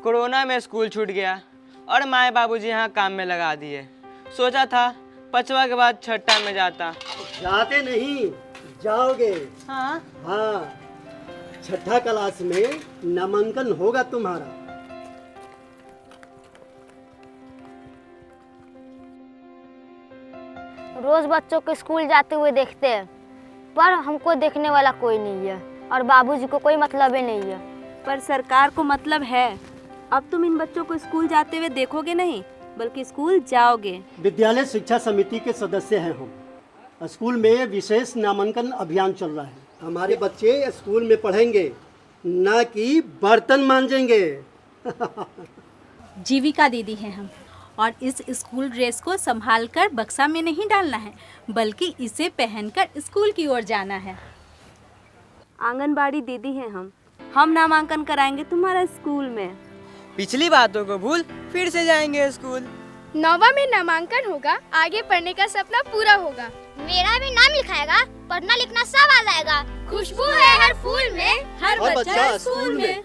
Corona में school छूट गया और माए बाबूजी यहाँ काम में लगा दिए। सोचा था 5वां के बाद 6ठा में जाता। जाते नहीं, जाओगे। हाँ हाँ, 6ठा क्लास में नामांकन होगा तुम्हारा। रोज बच्चों को स्कूल जाते हुए देखते हैं, पर हमको देखने वाला कोई नहीं है और बाबूजी को कोई मतलब ही नहीं है। पर सरकार को मतलब है। अब तुम इन बच्चों को स्कूल जाते हुए देखोगे नहीं, बल्कि स्कूल जाओगे। विद्यालय शिक्षा समिति के सदस्य हैं हम। स्कूल में विशेष नामांकन अभियान चल रहा है। हमारे बच्चे स्कूल में पढ़ेंगे, ना कि बर्तन मांजेंगे। जीविका दीदी हैं हम, और इस स्कूल ड्रेस को संभालकर बक्सा में नहीं डालना है, बल्कि इसे पहनकर स्कूल की ओर जाना है। आंगनबाड़ी दीदी हैं हम नामांकन कराएंगे तुम्हारा स्कूल में। पिछली बातों को भूल फिर से जाएंगे स्कूल। 9वां में नामांकन होगा, आगे पढ़ने का सपना पूरा होगा। मेरा भी नाम लिखाएगा, पढ़ना लिखना सब आ जाएगा। खुशबू है हर फूल में, हर बच्चा स्कूल में।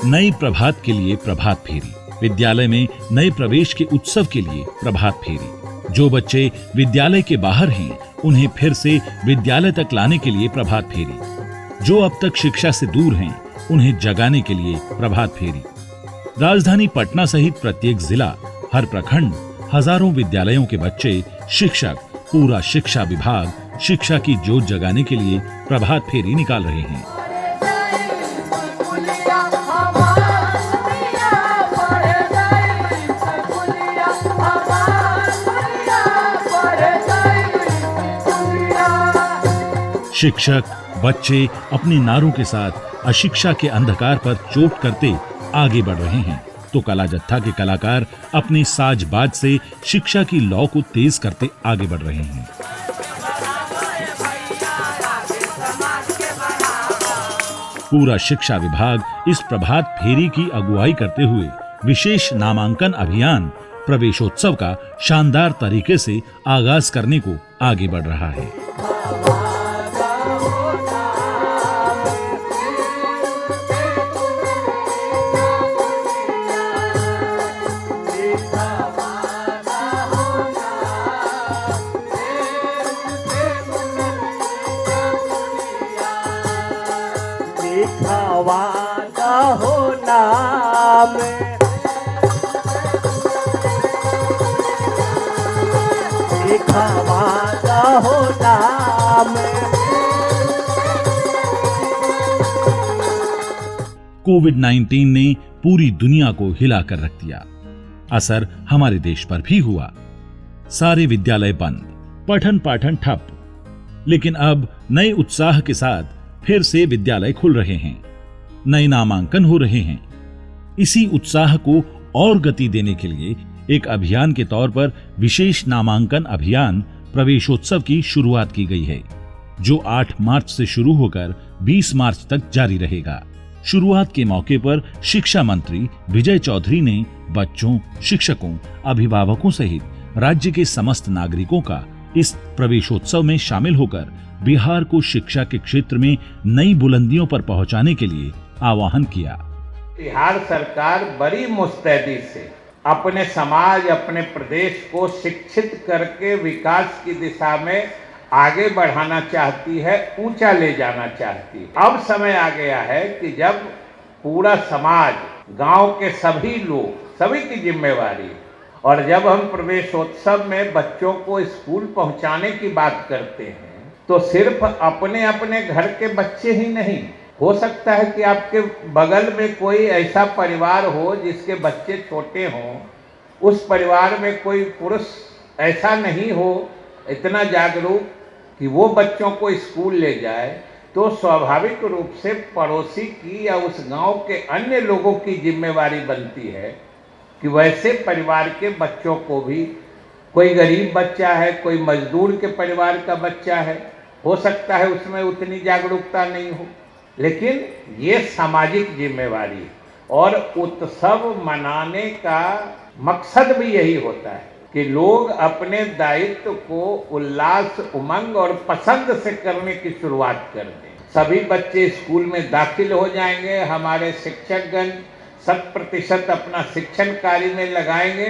नई प्रभात के लिए प्रभात फेरी, विद्यालय में नए प्रवेश के उत्सव के लिए प्रभात फेरी। जो बच्चे विद्यालय के बाहर हैं, उन्हें फिर से विद्यालय तक लाने के लिए प्रभात फेरी। जो अब तक शिक्षा से दूर हैं, उन्हें जगाने के लिए प्रभात फेरी। राजधानी पटना सहित प्रत्येक जिला, हर प्रखंड, हजारों विद्यालयों के बच्चे, शिक्षक, पूरा शिक्षा विभाग शिक्षा की जोत जगाने के लिए प्रभात फेरी निकाल रहे हैं। शिक्षक, बच्चे अपने नारों के साथ अशिक्षा के अंधकार पर चोट करते आगे बढ़ रहे हैं, तो कला जत्था के कलाकार अपने साज बाज से शिक्षा की लौ को तेज करते आगे बढ़ रहे हैं। पूरा शिक्षा विभाग इस प्रभात फेरी की अगुवाई करते हुए विशेष नामांकन अभियान प्रवेशोत्सव का शानदार तरीके से आगाज करने को आगे बढ़ रहा है। कोविड-19 ने पूरी दुनिया को हिला कर रख दिया। असर हमारे देश पर भी हुआ। सारे विद्यालय बंद, पठन पाठन ठप। लेकिन अब नए उत्साह के साथ फिर से विद्यालय खुल रहे हैं, नए नामांकन हो रहे हैं। इसी उत्साह को और गति देने के लिए एक अभियान के तौर पर विशेष नामांकन अभियान प्रवेशोत्सव की शुरुआत की गई है, जो 8 मार्च से शुरू होकर 20 मार्च तक जारी रहेगा। शुरुआत के मौके पर शिक्षा मंत्री विजय चौधरी ने बच्चों, शिक्षकों, अभिभावकों सहित राज्य के समस्त नागरिकों का इस प्रवेशोत्सव में शामिल होकर बिहार को शिक्षा के क्षेत्र में नई बुलंदियों पर पहुंचाने के लिए आह्वान किया। बिहार सरकार बड़ी मुस्तैदी से अपने समाज, अपने प्रदेश को शिक्षित करके विकास की दिशा में आगे बढ़ाना चाहती है, ऊंचा ले जाना चाहती है। अब समय आ गया है कि जब पूरा समाज, गांव के सभी लोग, सभी की जिम्मेवारी, और जब हम प्रवेशोत्सव में बच्चों को स्कूल पहुंचाने की बात करते हैं, तो सिर्फ अपने अपने घर के बच्चे ही नहीं, हो सकता है कि आपके बगल में कोई ऐसा परिवार हो जिसके बच्चे छोटे हों, उस परिवार में कोई पुरुष ऐसा नहीं हो इतना जागरूक कि वो बच्चों को स्कूल ले जाए, तो स्वाभाविक रूप से पड़ोसी की या उस गांव के अन्य लोगों की जिम्मेवारी बनती है कि वैसे परिवार के बच्चों को भी, कोई गरीब बच्चा है, कोई मजदूर के परिवार का बच्चा है, हो सकता है उसमें उतनी जागरूकता नहीं हो, लेकिन ये सामाजिक जिम्मेवारी और उत्सव मनाने का मकसद भी यही होता है कि लोग अपने दायित्व को उल्लास, उमंग और पसंद से करने की शुरुआत कर दें। सभी बच्चे स्कूल में दाखिल हो जाएंगे, हमारे शिक्षकगण 100% अपना शिक्षण कार्य में लगाएंगे,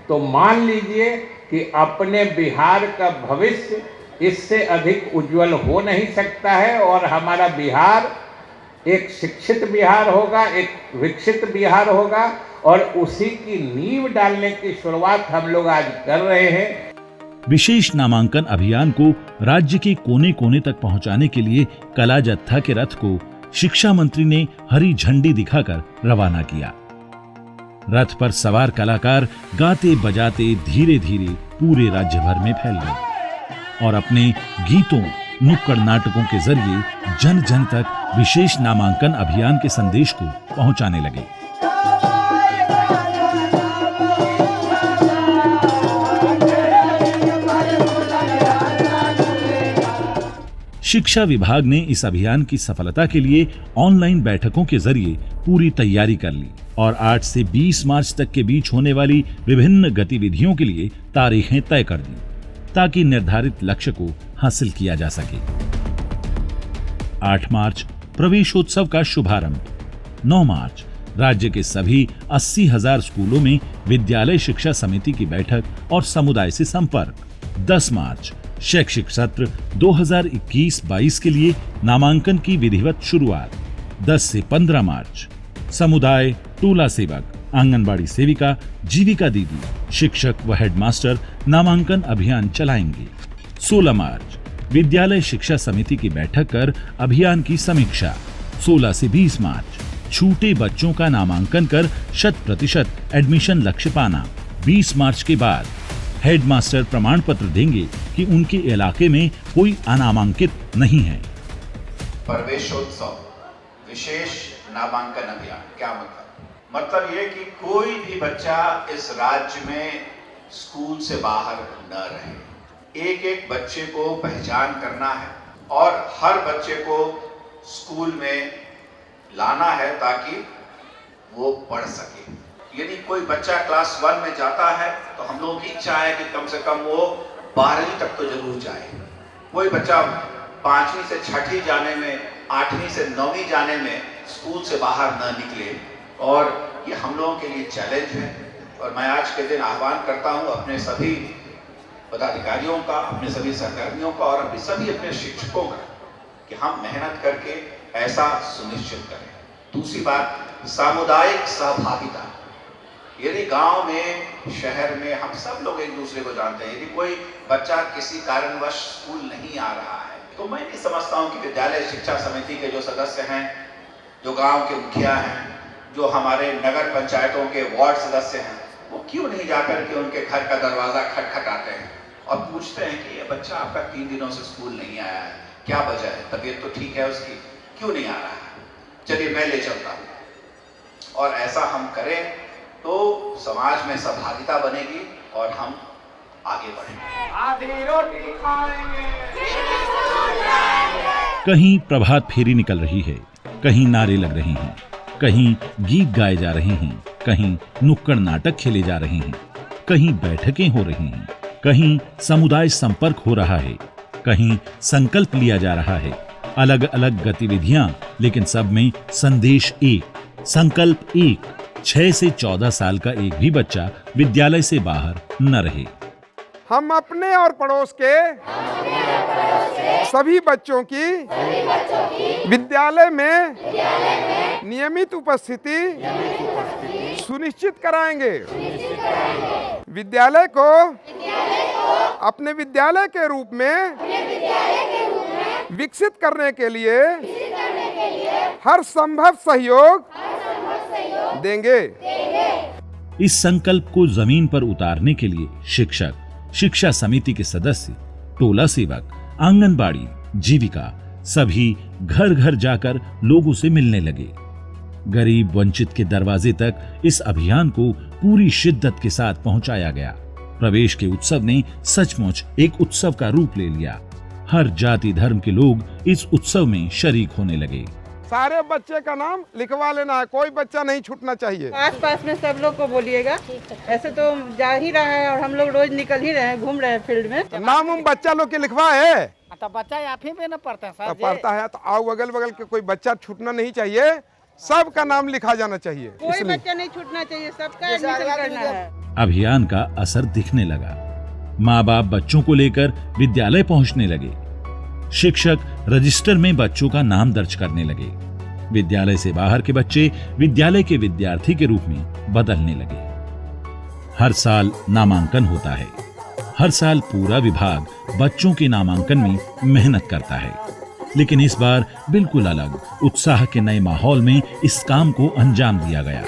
तो मान लीजिए कि अपने बिहार का भविष्य इससे अधिक उज्जवल हो नहीं सकता है और हमारा बिहार एक शिक्षित बिहार होगा, एक विकसित बिहार होगा और उसी की नींव डालने की शुरुआत हम लोग आज कर रहे हैं। विशेष नामांकन अभियान को राज्य के कोने कोने तक पहुंचाने के लिए कला जत्था के रथ को शिक्षा मंत्री ने हरी झंडी दिखाकर रवाना किया। रथ पर सवार कलाकार गाते बजाते धीरे धीरे पूरे राज्य भर में फैल गए और अपने गीतों, नुक्कड़ नाटकों के जरिए जन जन तक विशेष नामांकन अभियान के संदेश को पहुंचाने लगे। शिक्षा विभाग ने इस अभियान की सफलता के लिए ऑनलाइन बैठकों के जरिए पूरी तैयारी कर ली और 8 से 20 मार्च तक के बीच होने वाली विभिन्न गतिविधियों के लिए तारीखें तय कर दी ताकि निर्धारित लक्ष्य को हासिल किया जा सके। 8 मार्च प्रवेशोत्सव का शुभारंभ, 9 मार्च राज्य के सभी 80,000 स्कूलों में विद्यालय शिक्षा समिति की बैठक और समुदाय से संपर्क, 10 मार्च शैक्षिक सत्र 2021-22 के लिए नामांकन की विधिवत शुरुआत, 10 से 15 मार्च समुदाय, टोला सेवक, आंगनबाड़ी सेविका, जीविका दीदी, शिक्षक व हेडमास्टर नामांकन अभियान चलाएंगे। 16 मार्च विद्यालय शिक्षा समिति की बैठक कर अभियान की समीक्षा। 16 से 20 मार्च छूटे बच्चों का नामांकन कर 100% एडमिशन लक्ष्य पाना। 20 मार्च के बाद हेडमास्टर प्रमाण पत्र देंगे कि उनके इलाके में कोई अनामांकित नहीं है। प्रवेशोत्सव विशेष नामांकन अभियान क्या मतलब ये कि कोई भी बच्चा इस राज्य में स्कूल से बाहर न रहे। एक एक बच्चे को पहचान करना है और हर बच्चे को स्कूल में लाना है ताकि वो पढ़ सके। यदि कोई बच्चा क्लास 1 में जाता है तो हम लोगों की इच्छा है कि कम से कम वो 12वीं तक तो जरूर जाए। कोई बच्चा 5वीं से 6वीं जाने में, 8वीं से 9वीं जाने में स्कूल से बाहर न निकले और ये हम लोगों के लिए चैलेंज है। और मैं आज के दिन आह्वान करता हूँ अपने सभी पदाधिकारियों का, अपने सभी सहकर्मियों का और अपने शिक्षकों का कि हम मेहनत करके ऐसा सुनिश्चित करें। दूसरी बात, सामुदायिक सहभागिता। यदि गांव में, शहर में हम सब लोग एक दूसरे को जानते हैं, यदि कोई बच्चा किसी कारणवश स्कूल नहीं आ रहा है तो मैं नहीं समझता हूं कि विद्यालय शिक्षा समिति के जो सदस्य हैं, जो गांव के मुखिया हैं, जो हमारे नगर पंचायतों के वार्ड सदस्य हैं, वो क्यों नहीं जाकर के उनके घर का दरवाजा खटखटाते हैं और पूछते हैं कि ये बच्चा आपका 3 दिनों से स्कूल नहीं आया है, क्या वजह है, तबीयत तो ठीक है उसकी, क्यों नहीं आ रहा है, चलिए मैं ले चलता हूँ। और ऐसा हम करें तो समाज में सहभागिता बनेगी और हम आगे बढ़ेंगे। आधी रोटी खाएंगे, कहीं प्रभात फेरी निकल रही है, कहीं नारे लग रहे हैं, कहीं गीत गाए जा रहे हैं, कहीं नुक्कड़ नाटक खेले जा रहे हैं, कहीं बैठकें हो रही हैं, कहीं समुदाय संपर्क हो रहा है, कहीं संकल्प लिया जा रहा है। अलग अलग गतिविधियां, लेकिन सब में संदेश एक, संकल्प एक। 6 से 14 साल का एक भी बच्चा विद्यालय से बाहर न रहे। हम अपने और पड़ोस के सभी बच्चों की विद्यालय में नियमित उपस्थिति सुनिश्चित कराएंगे। विद्यालय को अपने विद्यालय के रूप में विकसित करने के लिए हर संभव सहयोग देंगे। इस संकल्प को जमीन पर उतारने के लिए शिक्षक, शिक्षा समिति के सदस्य, टोला सेवक, आंगनबाड़ी, जीविका सभी घर घर जाकर लोगों से मिलने लगे। गरीब वंचित के दरवाजे तक इस अभियान को पूरी शिद्दत के साथ पहुंचाया गया। प्रवेश के उत्सव ने सचमुच एक उत्सव का रूप ले लिया। हर जाति धर्म के लोग इस उत्सव में शरीक होने लगे। सारे बच्चे का नाम लिखवा लेना है, कोई बच्चा नहीं छूटना चाहिए। आस पास में सब लोग को बोलिएगा, ऐसे तो जा ही रहा है और हम लोग रोज निकल ही रहे हैं, घूम रहे हैं फील्ड में। नाम उन बच्चा लोग के लिखवा है तो बच्चा आप ही में न पढ़ता है सर जी। पढ़ता है तो आओ, अगल बगल के कोई बच्चा छूटना नहीं चाहिए, सबका नाम लिखा जाना चाहिए। कोई बच्चा नहीं छूटना चाहिए, सबका एडमिशन करना है। अभियान का असर दिखने लगा। माँ बाप बच्चों को लेकर विद्यालय पहुंचने लगे। शिक्षक रजिस्टर में बच्चों का नाम दर्ज करने लगे। विद्यालय से बाहर के बच्चे विद्यालय के विद्यार्थी के रूप में बदलने लगे। हर साल नामांकन होता है। हर साल पूरा विभाग बच्चों के नामांकन में मेहनत करता है, लेकिन इस बार बिल्कुल अलग उत्साह के नए माहौल में इस काम को अंजाम दिया गया।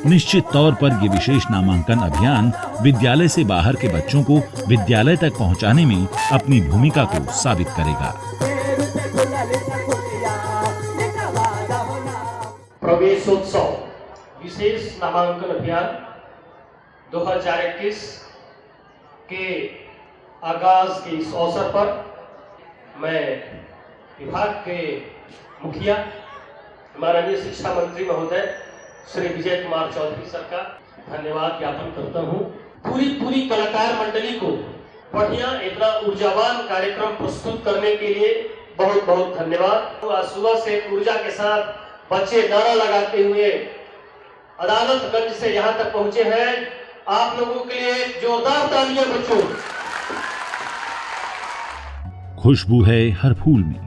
निश्चित तौर पर ये विशेष नामांकन अभियान विद्यालय से बाहर के बच्चों को विद्यालय तक पहुंचाने में अपनी भूमिका को साबित करेगा। प्रवेशोत्सव विशेष नामांकन अभियान 2021 के आगाज के इस अवसर पर मैं विभाग के मुखिया माननीय शिक्षा मंत्री महोदय श्री विजय कुमार चौधरी सर का धन्यवाद ज्ञापन करता हूँ। पूरी कलाकार मंडली को बढ़िया इतना ऊर्जावान कार्यक्रम प्रस्तुत करने के लिए बहुत बहुत धन्यवाद। आज सुबह से ऊर्जा के साथ बच्चे नारा लगाते हुए अदालतगंज से यहाँ तक पहुँचे हैं। आप लोगों के लिए जोरदार तालियां बच्चों। खुशबू है हर फूल में,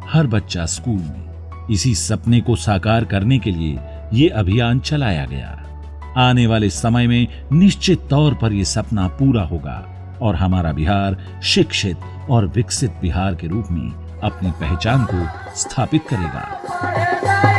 हर बच्चा स्कूल में। इसी सपने को साकार करने के लिए ये अभियान चलाया गया। आने वाले समय में निश्चित तौर पर यह सपना पूरा होगा और हमारा बिहार शिक्षित और विकसित बिहार के रूप में अपनी पहचान को स्थापित करेगा।